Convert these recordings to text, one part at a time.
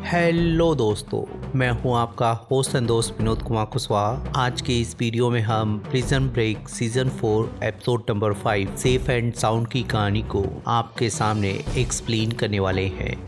Hello दोस्तों, मैं हूं आपका होस्ट एंड दोस्त विनोद कुमार कुशवाहा। आज के इस वीडियो में हम prison break season 4 episode number 5 safe and sound की कहानी को आपके सामने एक्सप्लेन करने वाले हैं।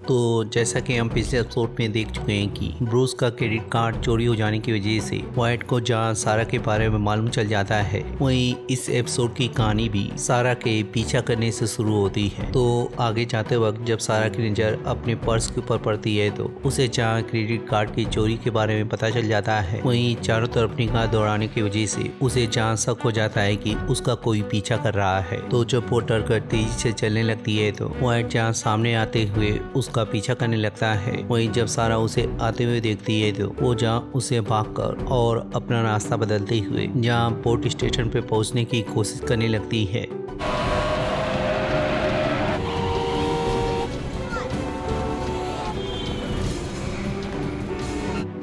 तो जैसा कि हम पिछले एपिसोड में देख चुके हैं कि ब्रूस का क्रेडिट कार्ड चोरी हो जाने की वजह से वाइट को जहां सारा के बारे में मालूम चल जाता है, वहीं इस एपिसोड की कहानी भी सारा के पीछा करने से शुरू होती है। तो आगे जाते वक्त जब सारा की नजर अपने पर्स के ऊपर पड़ती है तो उसे जहां क्रेडिट कार्ड की चोरी के बारे में पता चल जाता है, वहीं चारों तरफ निगाह दौड़ाने की वजह से उसे जहां शक हो जाता है कि उसका कोई पीछा कर रहा है। तो जब वो डर कर तेजी से चलने लगती है तो वाइट जहाँ सामने आते हुए उसका पीछा करने लगता है। वहीं जब सारा उसे आते हुए देखती है तो वो जहाँ उसे भागकर और अपना रास्ता बदलते हुए जहाँ पोर्ट स्टेशन पे पहुंचने की कोशिश करने लगती है।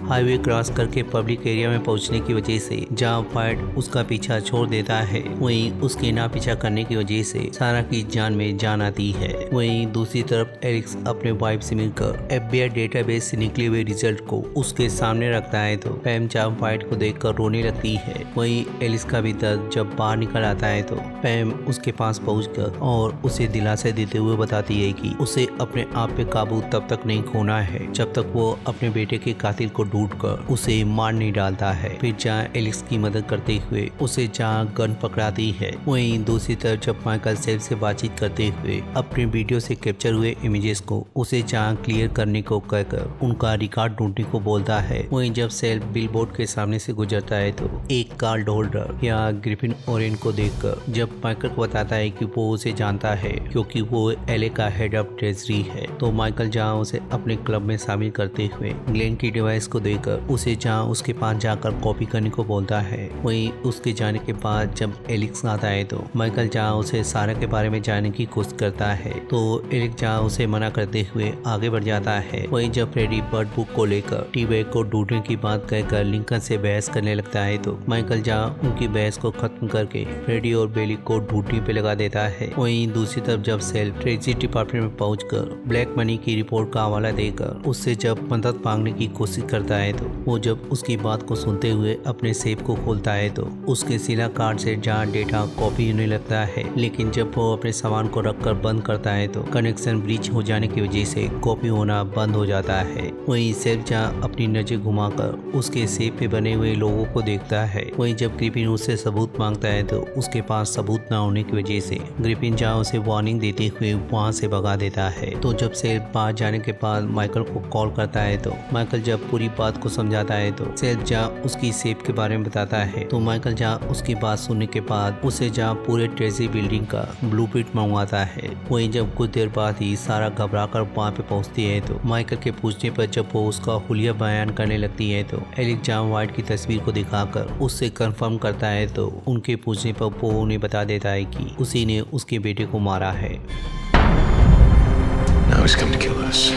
हाईवे क्रॉस करके पब्लिक एरिया में पहुंचने की वजह से जहां वाइट उसका पीछा छोड़ देता है, वहीं उसके ना पीछा करने की वजह से सारा की जान में जान आती है। वहीं दूसरी तरफ एलिक्स अपने वाइफ से मिलकर FBI डेटाबेस से निकले हुए रिजल्ट को उसके सामने रखता है तो पैम जहां वाइट को देखकर रोने लगती है। वहीं एलिक्स का भी दर्द जब बाहर निकल आता है तो पैम उसके पास पहुंचकर और उसे दिलासा देते हुए बताती है कि उसे अपने आप पे काबू तब तक नहीं खोना है जब तक वो अपने बेटे के कातिल को ढूंढकर उसे मार नहीं डालता है। फिर जहाँ एलिक्स की मदद करते हुए उसे जहाँ गन पकड़ाती है, वहीं दूसरी तरफ जब माइकल सेल से बातचीत करते हुए अपने वीडियो से कैप्चर हुए इमेजेस को उसे जहाँ क्लियर करने को कहकर उनका रिकॉर्ड ढूंढने को बोलता है। वहीं जब सेल बिलबोर्ड के सामने से गुजरता है तो एक कार्ड होल्डर या ग्रिफिन ओरेन को देखकर जब माइकल को बताता है कि वो उसे जानता है क्योंकि वो LA का हेड ऑफ ट्रेजरी है, तो माइकल जहाँ उसे अपने क्लब में शामिल करते हुए ग्लेन की डिवाइस को देकर उसे जहाँ उसके पास जाकर कॉपी करने को बोलता है। वहीं उसके जाने के बाद जब एलिक्स आता है तो माइकल जहाँ उसे सारा के बारे में जानने की कोशिश करता है, तो एलिक्स जहाँ उसे मना करते हुए आगे बढ़ जाता है। वहीं जब फ्रेडी बर्ड बुक को लेकर टी-बैग को ढूंढने की बात कहकर लिंकन से बहस करने लगता है तो माइकल जहाँ उनकी बहस को खत्म करके फ्रेडी और बेली को ढूंढने पे लगा देता है। वहीं दूसरी तरफ जब सेल ट्रेजरी डिपार्टमेंट में पहुंचकर ब्लैक मनी की रिपोर्ट का हवाला देकर उससे जब मदद मांगने की कोशिश करता है तो वो जब उसकी बात को सुनते हुए अपने सेफ को खोलता है तो उसके सिला कार्ड से जहाँ डेटा कॉपी होने लगता है, लेकिन जब वो अपने सामान को रखकर बंद करता है तो कनेक्शन ब्रीच हो जाने की वजह से कॉपी होना बंद हो जाता है। वहीं सेफ जहाँ अपनी नजर घुमाकर उसके सेफ पे बने हुए लोगों को देखता है। वहीं जब ग्रिफिन उससे सबूत मांगता है तो उसके पास सबूत न होने की वजह से ग्रिफिन जहाँ उसे वार्निंग देते हुए वहाँ से भगा देता है। तो जब सेफ बाहर जाने के बाद माइकल को कॉल करता है तो माइकल जब पूरी बात को समझाता है तो सेल जहाँ उसकी सेफ के बारे में बताता है, तो माइकल जहाँ उसकी बात सुनने के बाद उसे जहाँ पूरे ट्रेजरी बिल्डिंग का ब्लूप्रिंट मंगवाता है। वहीं जब कुछ देर बाद ही सारा घबराकर वहाँ पे पहुँचती है तो माइकल के पूछने पर जब वो उसका हुलिया बयान करने लगती है तो एलिक जहाँ वाइट की तस्वीर को दिखाकर उससे कंफर्म करता है तो उनके पूछने पर वो उन्हें बता देता है कि उसी ने उसके बेटे को मारा है। Now he's come to kill us.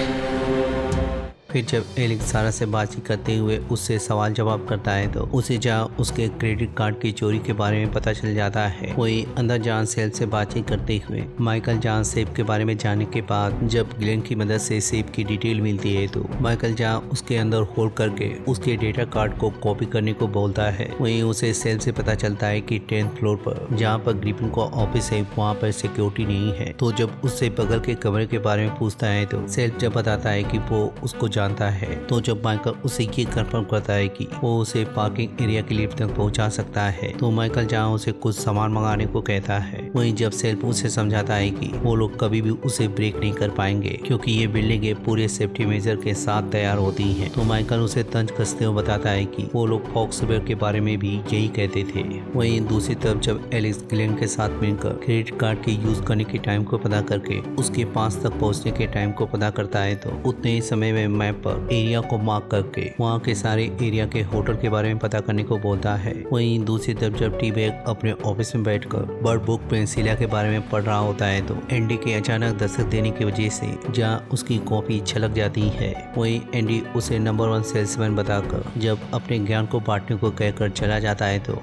फिर जब एलिक्स सारा से बातचीत करते हुए उससे सवाल जवाब करता है तो उसे जहाँ उसके क्रेडिट कार्ड की चोरी के बारे में पता चल जाता है। वही अंदर जहाँ सेल से बातचीत करते हुए माइकल जहाँ सेफ के बारे में जानने के बाद जब ग्लेन की मदद से सेफ की डिटेल मिलती है तो माइकल जहाँ उसके अंदर होल्ड करके उसके डेटा कार्ड को कॉपी करने को बोलता है। वहीं उसे सेल से पता चलता है कि 10th फ्लोर पर जहाँ पर ग्रिफिन का ऑफिस है वहाँ पर सिक्योरिटी नहीं है। तो जब उससे बगल के कमरे के बारे में पूछता है तो सेल जब बताता है कि वो उसको जानता है। तो जब माइकल उसे ये कंफर्म करता है कि वो उसे पार्किंग एरिया के लिफ्ट तक पहुंचा सकता है, तो माइकल जहां उसे कुछ सामान मंगाने को कहता है। वहीं जब सेल्फ उसे समझाता है कि वो लोग कभी भी उसे ब्रेक नहीं कर पाएंगे क्योंकि ये बिल्डिंगें पूरे सेफ्टी मेजर के साथ तैयार होती हैं, तो माइकल उसे तंज कसते हुए बताता है कि वो लोग फॉक्सवेयर के बारे में भी यही कहते थे। वहीं दूसरी तरफ जब एलिक्स ग्लेन के साथ मिलकर क्रेडिट कार्ड के यूज करने के टाइम को पता करके उसके पास तक पहुँचने के टाइम को पता करता है तो उतने ही समय में मैप पर एरिया को मार्क करके वहाँ के सारे एरिया के होटल के बारे में पता करने को बोलता है। वहीं दूसरी तरफ जब टी-बैग अपने ऑफिस में बैठकर बर्ड बुक पेंसिलिया के बारे में पढ़ रहा होता है तो एंडी के अचानक दस्तक देने की वजह से जहाँ उसकी कॉपी छलक जाती है। वहीं एंडी उसे नंबर 1 सेल्समैन बताकर जब अपने ज्ञान को बांटने को कहकर चला जाता है तो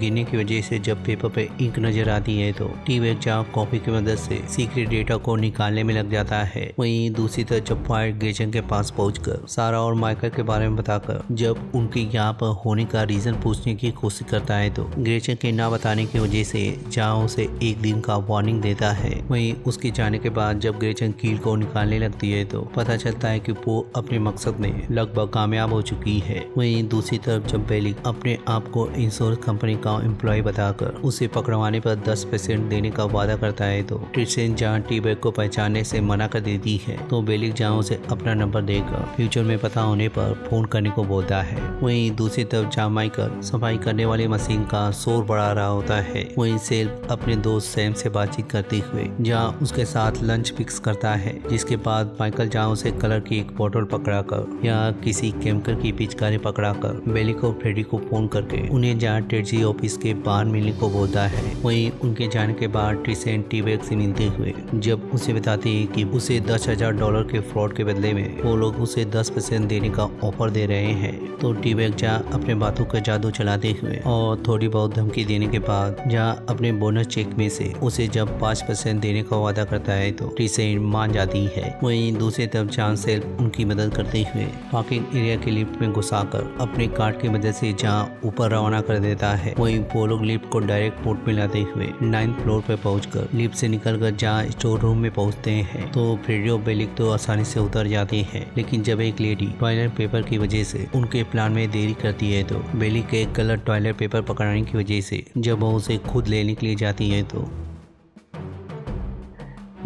गिरने की वजह से जब पेपर पे इंक नजर आती है तो टी-बैग जहाँ कॉपी की मदद से सीक्रेट डेटा को निकालने में लग जाता है। वहीं दूसरी तरफ जब वाइट ग्रेचन के पास पहुंचकर सारा और माइकल के बारे में बताकर जब उनके यहाँ पर होने का रीजन पूछने की कोशिश करता है तो ग्रेचन के ना बताने की वजह से जहाँ उसे एक दिन का वार्निंग देता है। वहीं उसके जाने के बाद जब ग्रेचन कील को निकालने लगती है तो पता चलता है कि वो अपने मकसद में लगभग कामयाब हो चुकी है। वहीं दूसरी तरफ जब बेलिक अपने आप को इंश्योरेंस कंपनी का एम्प्लॉय बताकर उसे पकड़वाने पर 10% देने का वादा करता है तो ट्रिसेन जहाँ टी-बैग को पहचानने से मना कर देती है तो बेलिक जहाँ उसे अपना नंबर देकर फ्यूचर में पता होने पर फोन करने को बोलता है। वहीं दूसरी तरफ जहाँ माइकल सफाई करने वाली मशीन का शोर बढ़ा रहा होता है वहीं सेल्फ अपने दोस्त सैम से बातचीत करते हुए जहाँ उसके साथ लंच फिक्स करता है, जिसके बाद माइकल जहाँ उसे कलर की एक बोतल पकड़ाकर या किसी केमिकल की पिचकारी पकड़ाकर बेलिक और फ्रेडी को फोन करके उन्हें जहाँ टेडजी ऑफिस के बाहर मिलने को बोलता है। वहीं उनके जाने के बाद ट्रिसेन टी-बैग से मिलते हुए जब उसे बताते हैं कि उसे $10,000 के फ्रॉड के बदले में वो लोग उसे 10% देने का ऑफर दे रहे हैं तो टी-बैग जहाँ अपने बातों का जादू चलाते हुए और थोड़ी बहुत धमकी देने के बाद जहाँ अपने बोनस चेक में से उसे जब 5% देने का वादा करता है तो ट्रिसेन मान जाती है। वहीं दूसरी तरफ जहाँ सेल्फ उनकी मदद करते हुए पार्किंग एरिया के लिफ्ट में घुसाकर अपने कार्ड की मदद से जहाँ ऊपर रवाना कर देता है। वहीं वो लोग लिफ्ट को डायरेक्ट पोर्ट में लाते हुए 9th फ्लोर पर पहुंचकर लिफ्ट से निकलकर जहाँ स्टोर रूम में पहुंचते हैं तो फ्रेडी और बेलिक तो आसानी से उतर जाते हैं, लेकिन जब एक लेडी टॉयलेट पेपर की वजह से उनके प्लान में देरी करती है तो बेलिक के गलत टॉयलेट पेपर पकड़ने की वजह से जब वो उसे खुद लेने के लिए जाती है तो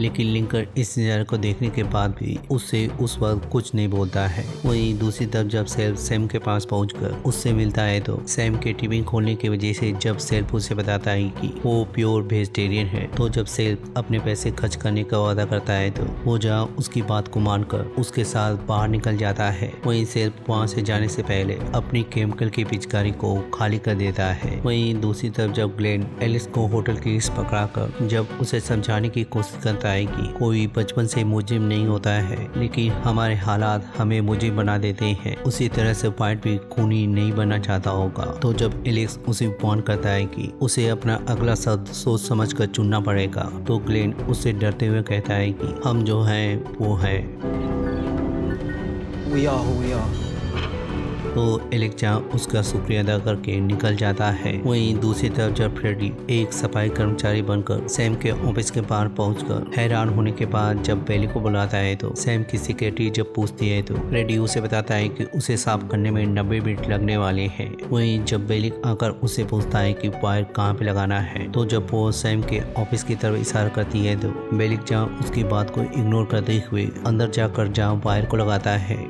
लेकिन लिंकन इस नज़ारे को देखने के बाद भी उससे उस वक्त कुछ नहीं बोलता है। वहीं दूसरी तरफ जब सेल्फ सैम के पास पहुंचकर उससे मिलता है तो सैम के टिफिन खोलने की वजह से जब सेल्फ उसे बताता है कि वो प्योर वेजिटेरियन है तो जब सेल्फ अपने पैसे खर्च करने का वादा करता है तो वो जहाँ उसकी बात को मानकर उसके साथ बाहर निकल जाता है। वहीं सेल्फ वहाँ से जाने से पहले अपनी केमिकल की पिचकारी को खाली कर देता है। वहीं दूसरी तरफ जब ग्लेन एलिस को होटल की लिस्ट पकड़ाकर जब उसे समझाने की कोशिश करता है कि कोई बचपन से मुजिम नहीं होता है, लेकिन हमारे हालात हमें मुजिम बना देते हैं, उसी तरह से वाइट भी खूनी नहीं बनना चाहता होगा। तो जब एलेक्स उसे वार्न करता है कि उसे अपना अगला शब्द सोच समझ कर चुनना पड़ेगा तो ग्लेन उससे डरते हुए कहता है कि हम जो हैं वो हैं। तो एलेक्स जहाँ उसका शुक्रिया अदा करके निकल जाता है। वहीं दूसरी तरफ जब फ्रेडी एक सफाई कर्मचारी बनकर सैम के ऑफिस के बाहर पहुंचकर हैरान होने के बाद जब बेली को बुलाता है तो सैम की सेक्रेटरी जब पूछती है तो फ्रेडी उसे बताता है कि उसे साफ करने में 90 मिनट लगने वाले हैं। वहीं जब बेली आकर उसे पूछता है कि वायर कहाँ पे लगाना है तो जब वो सैम के ऑफिस की तरफ इशारा करती है तो बेली जहाँ उसकी बात को इग्नोर करते हुए अंदर जाकर जहाँ वायर को लगाता है।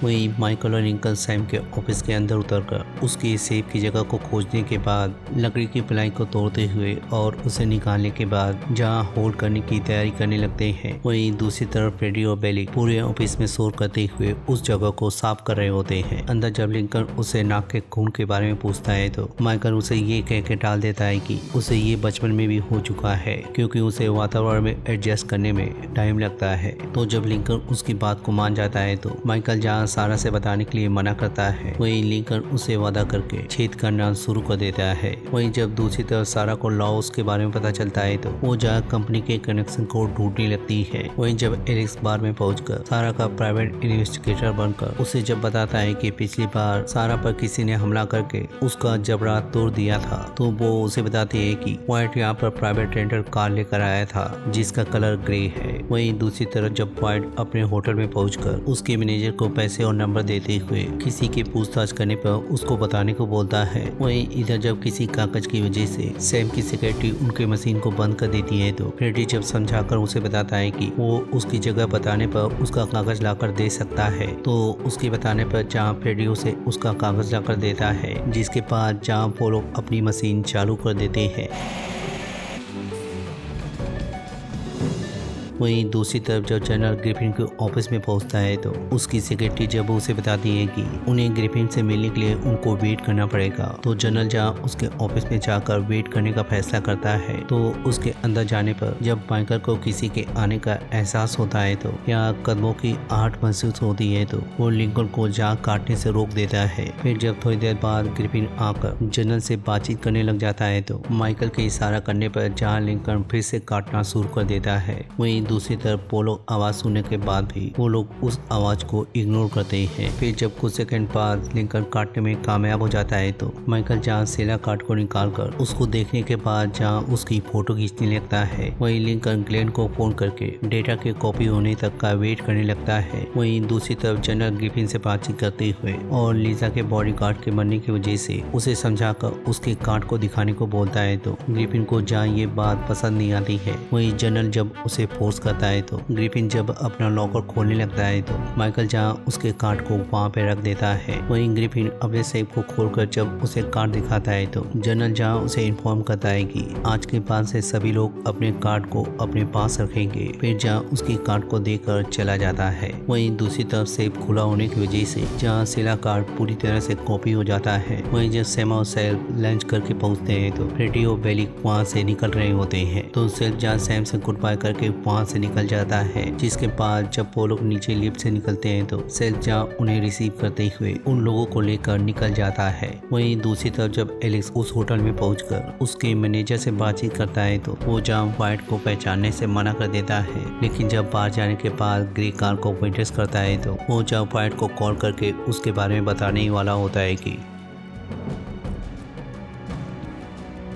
वहीं माइकल और लिंकन सैम के ऑफिस के अंदर उतरकर उसकी सेफ की जगह को खोजने के बाद लकड़ी की प्लाई को तोड़ते हुए और उसे निकालने के बाद जहां होल्ड करने की तैयारी करने लगते हैं। वहीं दूसरी तरफ फ्रेडी और बेली पूरे ऑफिस में शोर करते हुए उस जगह को साफ कर रहे होते हैं। अंदर जब लिंकन उसे नाक के खून के बारे में पूछता है तो माइकल उसे ये कह के टाल देता है कि उसे ये बचपन में भी हो चुका है, क्योंकि उसे वातावरण में एडजस्ट करने में टाइम लगता है। तो जब लिंकन उसकी बात को मान जाता है तो माइकल जहाँ सारा से बताने के लिए मना करता है, वहीं लिंकन उसे वादा करके छेद करना शुरू कर देता है। वहीं जब दूसरी तरफ सारा को लॉस के बारे में पता चलता है तो वो जहाँ कंपनी के कनेक्शन को ढूंढने लगती है। वहीं जब एलेक्स बार में पहुंचकर सारा का प्राइवेट इन्वेस्टिगेटर बनकर उसे जब बताता है कि पिछली बार सारा पर किसी ने हमला करके उसका जबड़ा तोड़ दिया था तो वो उसे बताती है कि व्हाइट यहाँ पर प्राइवेट रेंटल कार लेकर आया था जिसका कलर ग्रे है। वहीं दूसरी तरफ जब व्हाइट अपने होटल में पहुंचकर उसके मैनेजर को पैसे और नंबर देते हुए किसी की पूछताछ करने पर उसको बताने को बोलता है। वहीं इधर जब किसी कागज की वजह से सैम की सेक्रेटरी उनके मशीन को बंद कर देती है तो फ्रेडी जब समझाकर उसे बताता है कि वो उसकी जगह बताने पर उसका कागज लाकर दे सकता है तो उसके बताने पर जहाँ फ्रेडी उसे उसका कागज लाकर देता है, जिसके बाद जहाँ वो लोग अपनी मशीन चालू कर देते हैं। वहीं दूसरी तरफ जब जनरल ग्रिफिन के ऑफिस में पहुंचता है तो उसकी सेक्रेटरी जब उसे बताती है कि उन्हें ग्रिफिन से मिलने के लिए उनको वेट करना पड़ेगा, तो जनरल जहाँ उसके ऑफिस में जाकर वेट करने का फैसला करता है। तो उसके अंदर जाने पर जब माइकल को किसी के आने का एहसास होता है तो या कदमों की आहट महसूस होती है तो वो लिंकन को जहाँ काटने से रोक देता है। फिर जब थोड़ी देर बाद ग्रिफिन आकर जनरल से बातचीत करने लग जाता है तो माइकल के इशारा करने पर जहाँ लिंकन फिर से काटना शुरू कर देता है। वहीं दूसरी तरफ पोलो आवाज सुनने के बाद भी वो लोग उस आवाज को इग्नोर करते हैं। फिर जब कुछ सेकंड बाद लिंकन काटने में कामयाब हो जाता है तो माइकल जहाँ सेला कार्ड को निकालकर उसको देखने के बाद जहाँ उसकी फोटो खींचने लगता है, वहीं लिंकन ग्लेन को फोन करके डेटा के कॉपी होने तक का वेट करने लगता है। वहीं दूसरी तरफ जनरल ग्रिफिन से बातचीत करते हुए और लीजा के बॉडीगार्ड के मरने की वजह से उसे समझाकर उसके कार्ड को दिखाने को बोलता है तो ग्रिफिन को जहाँ ये बात पसंद नहीं आती है। वहीं जनरल जब उसे फोर्स करता है तो ग्रिफिन जब अपना लॉकर खोलने लगता है तो माइकल जहाँ उसके कार्ड को वहाँ पे रख देता है। वहीं ग्रिफिन अपने सेफ को खोलकर जब उसे कार्ड दिखाता है तो जनरल जहाँ उसे इन्फॉर्म करता है कि आज के बाद से सभी लोग अपने कार्ड को अपने पास रखेंगे। फिर जहाँ उसकी कार्ड को देकर चला जाता है। वहीं दूसरी तरफ सेफ खुला होने की वजह से जहाँ सेला कार्ड पूरी तरह से कॉपी हो जाता है। वहीं जब सैम और सेल्फ लंच करके पहुंचते हैं तो फ्रेडी और बेलिक वहाँ से निकल रहे होते हैं तो सेल्फ जहाँ सैम से गुड बाय करके वहाँ से निकल जाता है। जिसके बाद जब वो लोग नीचे लिफ्ट से निकलते हैं तो सेल्फ जहाँ उन्हें रिसीव करते हुए उन लोगों को लेकर निकल जाता है। वहीं दूसरी तरफ जब एलेक्स उस होटल में पहुंचकर उसके मैनेजर से बातचीत करता है तो वो जहाँ वाइट को पहचानने से मना कर देता है। लेकिन जब बाहर जाने के बाद ग्रे कार को विटनेस करता है तो वो जहाँ वाइट को कॉल करके उसके बारे में बताने ही वाला होता है कि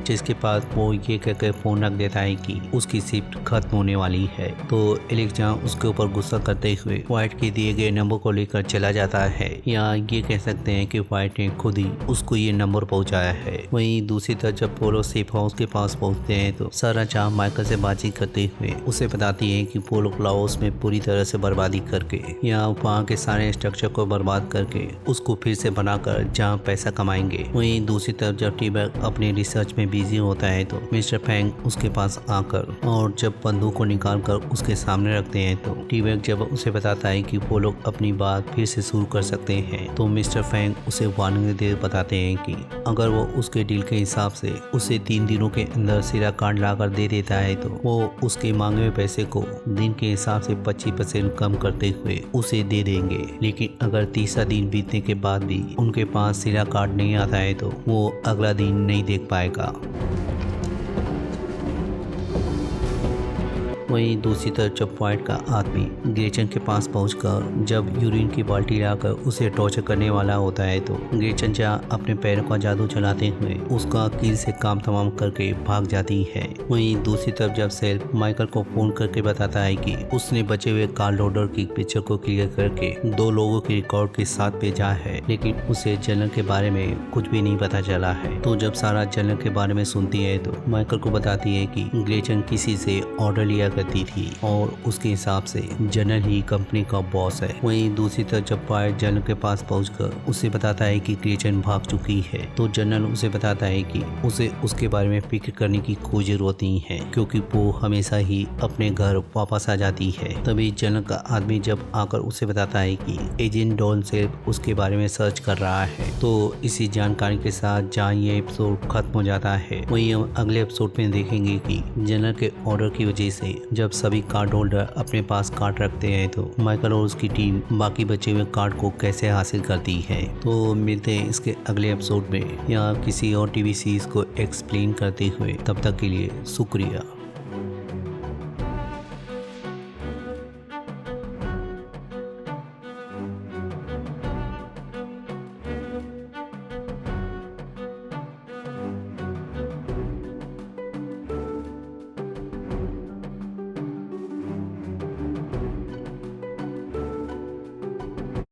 जिसके पास वो ये कहकर फोन रख देता है कि उसकी शिफ्ट खत्म होने वाली है। तो एलेक्स जहाँ उसके ऊपर गुस्सा करते हुए व्हाइट के दिए गए नंबर को लेकर चला जाता है, या ये कह सकते हैं कि व्हाइट ने खुद ही उसको ये नंबर पहुंचाया है। वहीं दूसरी तरफ जब पोलो सेफ हाउस के पास पहुंचते हैं तो सारा जहाँ माइकल से बातचीत करते हुए उसे बताती है कि पोलो लाओस में पूरी तरह से बर्बादी करके या वहाँ के सारे स्ट्रक्चर को बर्बाद करके उसको फिर से बनाकर जहाँ पैसा कमाएंगे। वहीं दूसरी तरफ जब टीबैग अपने रिसर्च में बिजी होता है तो मिस्टर फैंग उसके पास आकर और जब बंदूक को निकालकर उसके सामने रखते हैं तो टीबैग जब उसे बताता है कि वो लोग अपनी बात फिर से शुरू कर सकते हैं तो मिस्टर फैंग उसे वार्निंग दे बताते हैं कि अगर वो उसके डील के हिसाब से उसे 3 दिनों के अंदर सिरा कार्ड लाकर दे देता है तो वो उसके मांगे हुए पैसे को दिन के हिसाब से 25% कम करते हुए उसे दे देंगे। लेकिन अगर तीसरा दिन बीतने के बाद भी उनके पास सिरा कार्ड नहीं आता है तो वो अगला दिन नहीं देख पाएगा। वहीं दूसरी तरफ जब व्हाइट का आदमी ग्रेचन के पास पहुंचकर जब यूरिन की बाल्टी लाकर उसे टॉर्चर करने वाला होता है तो ग्रेचन जहाँ अपने पैरों का जादू चलाते हुए उसका कील से काम तमाम करके भाग जाती है। वहीं दूसरी तरफ जब सेल्फ माइकल को फोन करके बताता है कि उसने बचे हुए कार लोडर की पिक्चर को क्लियर करके 2 लोगों के रिकॉर्ड के साथ भेजा है, लेकिन उसे जनरल के बारे में कुछ भी नहीं पता चला है। तो जब सारा जनरल के बारे में सुनती है तो माइकल को बताती है कि ग्रेचन किसी से ऑर्डर लिया करती थी और उसके हिसाब से जनरल ही कंपनी का बॉस है। वहीं दूसरी तरफ जब व्हाइट जनरल के पास पहुंचकर उसे बताता है कि ग्रेचन भाग चुकी है तो जनरल उसे बताता है कि उसे उसके बारे में फिक्र करने की कोई जरूरत नहीं है क्योंकि वो हमेशा ही अपने घर वापस आ जाती है। तभी जनरल का आदमी जब आकर उसे बताता है कि एजेंट डॉन सेल्फ उसके बारे में सर्च कर रहा है। तो इसी जानकारी के साथ जहाँ ये एपिसोड खत्म हो जाता है वहीं हम अगले एपिसोड में देखेंगे कि जनरल के ऑर्डर की वजह से जब सभी कार्ड होल्डर अपने पास कार्ड रखते हैं तो माइकल और उसकी टीम बाकी बचे हुए कार्ड को कैसे हासिल करती है। तो मिलते हैं इसके अगले एपिसोड में या किसी और टीवी सीरीज को एक्सप्लेन करते हुए। तब तक के लिए शुक्रिया।